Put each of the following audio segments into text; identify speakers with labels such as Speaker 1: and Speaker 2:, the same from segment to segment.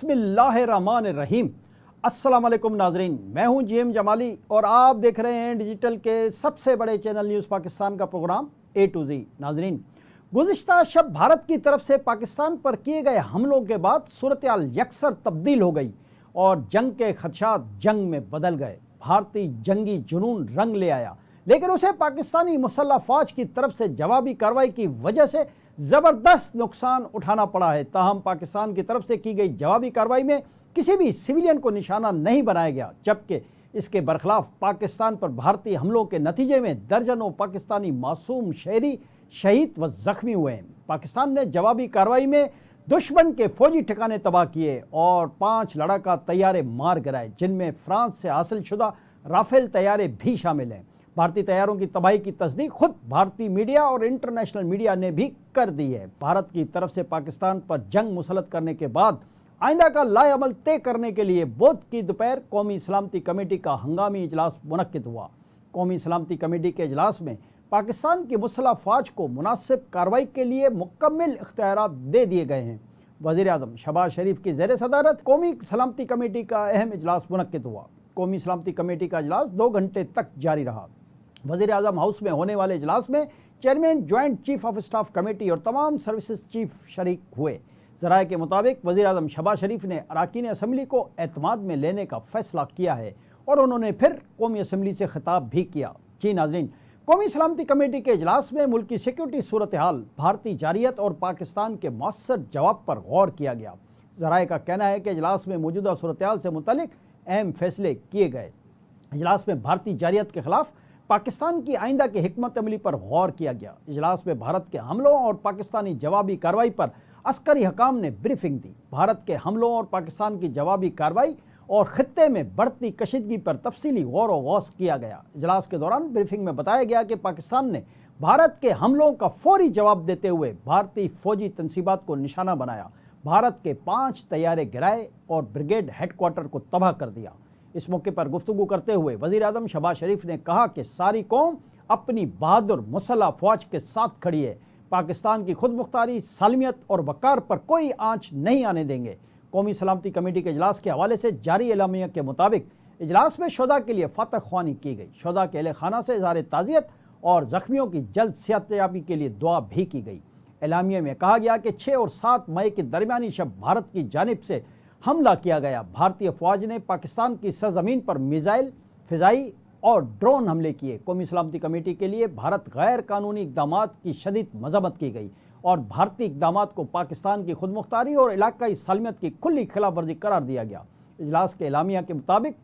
Speaker 1: بسم اللہ الرحمن الرحیم۔ السلام علیکم ناظرین، میں ہوں جی ایم جمالی اور آپ دیکھ رہے ہیں ڈیجیٹل کے سب سے بڑے چینل نیوز پاکستان کا پروگرام A to Z۔ ناظرین، گزشتہ شب بھارت کی طرف سے پاکستان پر کیے گئے حملوں کے بعد صورتحال یکسر تبدیل ہو گئی اور جنگ کے خدشات جنگ میں بدل گئے۔ بھارتی جنگی جنون رنگ لے آیا، لیکن اسے پاکستانی مسلح فوج کی طرف سے جوابی کارروائی کی وجہ سے زبردست نقصان اٹھانا پڑا ہے۔ تاہم پاکستان کی طرف سے کی گئی جوابی کارروائی میں کسی بھی سویلین کو نشانہ نہیں بنایا گیا، جبکہ اس کے برخلاف پاکستان پر بھارتی حملوں کے نتیجے میں درجنوں پاکستانی معصوم شہری شہید و زخمی ہوئے ہیں۔ پاکستان نے جوابی کارروائی میں دشمن کے فوجی ٹھکانے تباہ کیے اور 5 لڑاکا طیارے مار گرائے، جن میں فرانس سے حاصل شدہ رافیل طیارے بھی شامل ہیں۔ بھارتی طیاروں کی تباہی کی تصدیق خود بھارتی میڈیا اور انٹرنیشنل میڈیا نے بھی کر دی ہے۔ بھارت کی طرف سے پاکستان پر جنگ مسلط کرنے کے بعد آئندہ کا لائے عمل طے کرنے کے لیے بدھ کی دوپہر قومی سلامتی کمیٹی کا ہنگامی اجلاس منعقد ہوا۔ قومی سلامتی کمیٹی کے اجلاس میں پاکستان کی مسلح فوج کو مناسب کارروائی کے لیے مکمل اختیارات دے دیے گئے ہیں۔ وزیر اعظم شہباز شریف کی زیر صدارت قومی سلامتی کمیٹی کا اہم اجلاس منعقد ہوا۔ قومی سلامتی کمیٹی کا اجلاس 2 گھنٹے تک جاری رہا۔ وزیر اعظم ہاؤس میں ہونے والے اجلاس میں chairman joint chief of staff committee اور تمام سروسز چیف شریک ہوئے۔ ذرائع کے مطابق وزیر اعظم شہباز شریف نے اراکین اسمبلی کو اعتماد میں لینے کا فیصلہ کیا ہے اور انہوں نے پھر قومی اسمبلی سے خطاب بھی کیا۔ جی ناظرین، قومی سلامتی کمیٹی کے اجلاس میں ملک کی سیکیورٹی صورتحال، بھارتی جارحیت اور پاکستان کے مؤثر جواب پر غور کیا گیا۔ ذرائع کا کہنا ہے کہ اجلاس میں موجودہ صورتحال سے متعلق اہم فیصلے کیے گئے۔ اجلاس میں بھارتی جارحیت کے خلاف پاکستان کی آئندہ کی حکمت عملی پر غور کیا گیا۔ اجلاس میں بھارت کے حملوں اور پاکستانی جوابی کارروائی پر عسکری حکام نے بریفنگ دی۔ بھارت کے حملوں اور پاکستان کی جوابی کارروائی اور خطے میں بڑھتی کشیدگی پر تفصیلی غور و خوض کیا گیا۔ اجلاس کے دوران بریفنگ میں بتایا گیا کہ پاکستان نے بھارت کے حملوں کا فوری جواب دیتے ہوئے بھارتی فوجی تنصیبات کو نشانہ بنایا، بھارت کے 5 طیارے گرائے اور بریگیڈ ہیڈ کوارٹر کو تباہ کر دیا۔ اس موقع پر گفتگو کرتے ہوئے وزیر اعظم شہباز شریف نے کہا کہ ساری قوم اپنی بہادر مسلح فوج کے ساتھ کھڑی ہے، پاکستان کی خود مختاری، سالمیت اور وقار پر کوئی آنچ نہیں آنے دیں گے۔ قومی سلامتی کمیٹی کے اجلاس کے حوالے سے جاری اعلامیہ کے مطابق اجلاس میں شہداء کے لیے فاتح خوانی کی گئی، شہداء کے اہل خانہ سے اظہار تعزیت اور زخمیوں کی جلد صحتیابی کے لیے دعا بھی کی گئی۔ اعلامیہ میں کہا گیا کہ 6 اور 7 مئی کے درمیانی شب بھارت کی جانب سے حملہ کیا گیا۔ بھارتی افواج نے پاکستان کی سرزمین پر میزائل، فضائی اور ڈرون حملے کیے۔ قومی سلامتی کمیٹی کے لیے بھارت غیر قانونی اقدامات کی شدید مذمت کی گئی اور بھارتی اقدامات کو پاکستان کی خود مختاری اور علاقائی سالمیت کی کھلی خلاف ورزی قرار دیا گیا۔ اجلاس کے اعلامیہ کے مطابق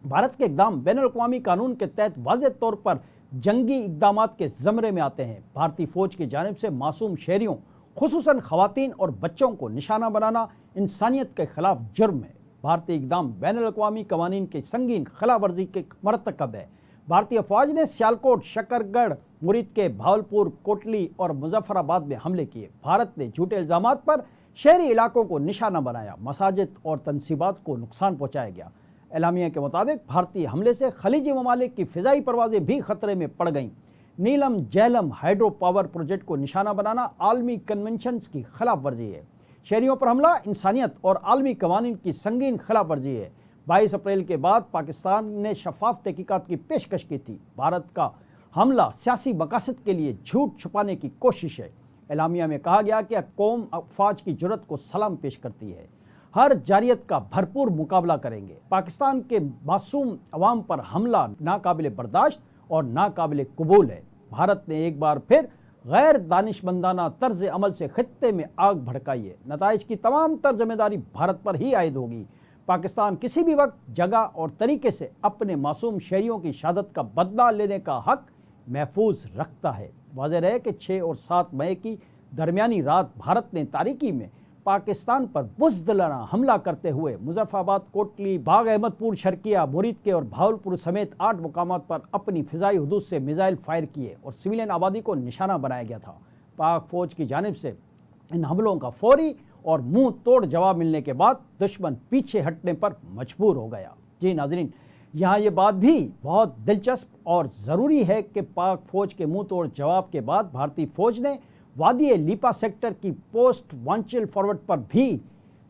Speaker 1: بھارت کے اقدام بین الاقوامی قانون کے تحت واضح طور پر جنگی اقدامات کے زمرے میں آتے ہیں۔ بھارتی فوج کی جانب سے معصوم شہریوں خصوصاً خواتین اور بچوں کو نشانہ بنانا انسانیت کے خلاف جرم ہے۔ بھارتی اقدام بین الاقوامی قوانین کی سنگین خلاف ورزی کے مرتکب ہے۔ بھارتی افواج نے سیالکوٹ، شکرگڑھ، مرید کے بھاولپور، کوٹلی اور مظفر آباد میں حملے کیے۔ بھارت نے جھوٹے الزامات پر شہری علاقوں کو نشانہ بنایا، مساجد اور تنصیبات کو نقصان پہنچایا گیا۔ اعلامیہ کے مطابق بھارتی حملے سے خلیجی ممالک کی فضائی پروازیں بھی خطرے میں پڑ گئیں۔ نیلم جہلم ہائیڈرو پاور پروجیکٹ کو نشانہ بنانا عالمی کنونشنز کی خلاف ورزی ہے۔ شہریوں پر حملہ انسانیت اور عالمی قوانین کی سنگین خلاف ورزی ہے۔ 22 اپریل کے بعد پاکستان نے شفاف تحقیقات کی پیشکش کی تھی۔ بھارت کا حملہ سیاسی مقاصد کے لیے جھوٹ چھپانے کی کوشش ہے۔ اعلامیہ میں کہا گیا کہ قوم افواج کی جرأت کو سلام پیش کرتی ہے، ہر جارحیت کا بھرپور مقابلہ کریں گے۔ پاکستان کے معصوم عوام پر حملہ ناقابل برداشت اور ناقابل قبول ہے۔ بھارت نے ایک بار پھر غیر دانشمندانہ طرز عمل سے خطے میں آگ بھڑکائی ہے۔ نتائج کی تمام تر ذمہ داری بھارت پر ہی عائد ہوگی۔ پاکستان کسی بھی وقت، جگہ اور طریقے سے اپنے معصوم شہریوں کی شہادت کا بدلہ لینے کا حق محفوظ رکھتا ہے۔ واضح رہے کہ 6 اور 7 مئی کی درمیانی رات بھارت نے تاریکی میں پاکستان پر بزدلانہ حملہ کرتے ہوئے مظفر آباد، کوٹلی، باغ احمد پور، شرقیہ، مرید کے اور بھاولپور سمیت 8 مقامات پر اپنی فضائی حدود سے میزائل فائر کیے اور سویلین آبادی کو نشانہ بنایا گیا تھا۔ پاک فوج کی جانب سے ان حملوں کا فوری اور منہ توڑ جواب ملنے کے بعد دشمن پیچھے ہٹنے پر مجبور ہو گیا۔ جی ناظرین، یہاں یہ بات بھی بہت دلچسپ اور ضروری ہے کہ پاک فوج کے منہ توڑ جواب کے بعد بھارتی فوج نے وادی لیپا سیکٹر کی پوسٹ وانچل فارورڈ پر بھی